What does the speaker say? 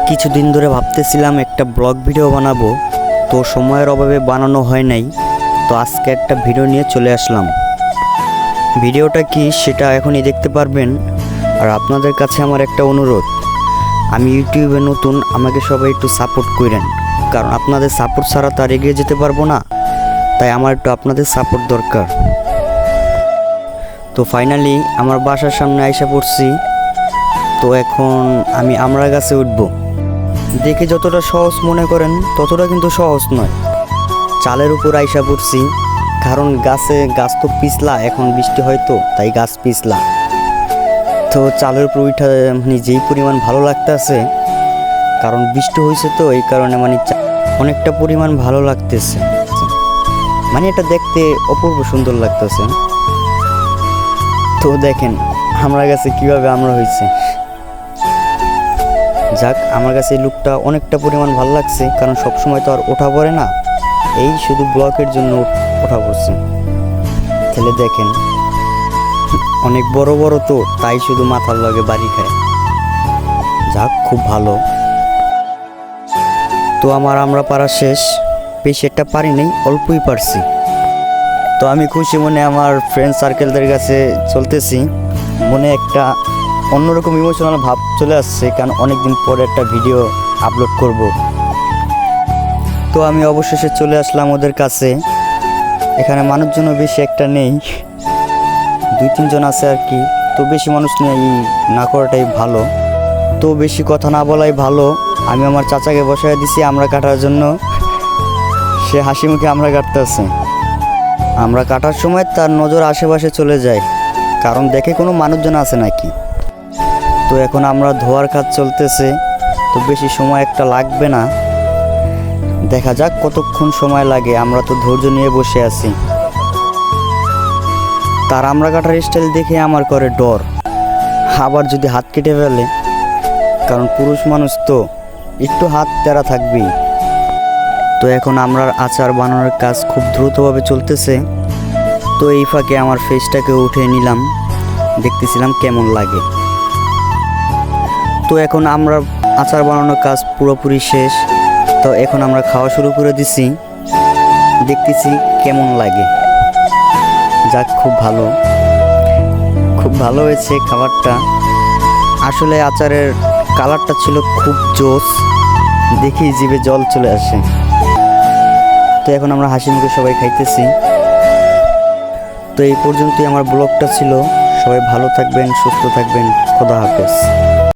কিছুদিন ধরে ভাবতেছিলাম একটা ব্লগ ভিডিও বানাবো, তো সময়ের অভাবে বানানো হয় নাই। তো আজকে একটা ভিডিও নিয়ে চলে আসলাম। ভিডিওটা কি সেটা এখনই দেখতে পারবেন। আর আপনাদের কাছে আমার একটা অনুরোধ, আমি ইউটিউবে নতুন, আমাকে সবাই একটু সাপোর্ট করেন, কারণ আপনাদের সাপোর্ট ছাড়া তো আর এগিয়ে যেতে পারবো না। তাই আমার একটু আপনাদের সাপোর্ট দরকার। তো ফাইনালি আমার বাসার সামনে আইসা পড়ছি। তো এখন আমি আমড়া গাছে উঠবো। দেখে যতটা সহজ মনে করেন ততটা কিন্তু সহজ নয়। চালের উপর আইসা পড়ছি, কারণ গাছ তো পিছলা, এখন বৃষ্টি হয়তো তাই গাছ পিছলা। তো চালের উপর উঠা যেই পরিমাণ ভালো লাগতেছে, কারণ বৃষ্টি হয়েছে তো এই কারণে অনেকটা পরিমাণ ভালো লাগতেছে। এটা দেখতে অপূর্ব সুন্দর লাগতেছে। তো দেখেন আমড়া গাছে কীভাবে আমড়া হয়েছে। যাক, আমার কাছে এই লুকটা অনেকটা পরিমাণ ভালো লাগছে, কারণ সবসময় তো আর ওঠা পড়ে না, এই শুধু ব্লকের জন্য ওঠা পড়ছে। তাহলে দেখেন অনেক বড় বড়, তো তাই শুধু মাথার লগে বাড়ি খায়। যাক, খুব ভালো। তো আমার আমড়া পাড়া শেষ, বেশি একটা পারি নেই, অল্পই পারছি। তো আমি খুশি মনে আমার ফ্রেন্ড সার্কেলদের কাছে চলতেছি। মনে একটা অন্যরকম ইমোশনাল ভাব চলে আসছে, কারণ অনেকদিন পরে একটা ভিডিও আপলোড করব। তো আমি অবশেষে চলে আসলাম ওদের কাছে। এখানে মানুষজনও বেশি একটা নেই, 2-3 জন আছে আর কি। তো বেশি মানুষ নেই না করাটাই ভালো। তো বেশি কথা না বলাই ভালো। আমি আমার চাচাকে বসায় দিছি আমরা কাটার জন্য। সে হাসি মুখে আমরা কাটতেছে। আমরা কাটার সময় তার নজর আশেপাশে চলে যায়, কারণ দেখে কোনো মানুষজন আছে নাকি। তো এখন আমরা ধোয়ার কাজ চলতেছে, তো বেশি সময় একটা লাগবে না, দেখা যাক কতক্ষণ সময় লাগে। আমরা তো ধৈর্য নিয়ে বসে আছি। তার আমরা কাটার স্টাইল দেখে আমার করে ডর, আবার যদি হাত কেটে ফেলে, কারণ পুরুষ মানুষ তো একটু হাত তেরা থাকবেই। তো এখন আমরা আচার বানানোর কাজ খুব দ্রুতভাবে চলতেছে। তো এই ফাঁকে আমার ফেসটাকে উঠে নিলাম, দেখতেছিলাম কেমন লাগে। তো এখন আমরা আচার বানানোর কাজ পুরোপুরি শেষ। তো এখন আমরা খাওয়া শুরু করে দিছি, দেখতেছি কেমন লাগে। যাক, খুব ভালো হয়েছে খাবারটা। আসলে আচারের কালারটা ছিল খুব জোস, দেখেই জিভে জল চলে আসে। তো এখন আমরা হাসি মুখে সবাই খাইতেছি। তো এই পর্যন্তই আমার ব্লগটা ছিল। সবাই ভালো থাকবেন, সুস্থ থাকবেন। খোদা হাফেজ।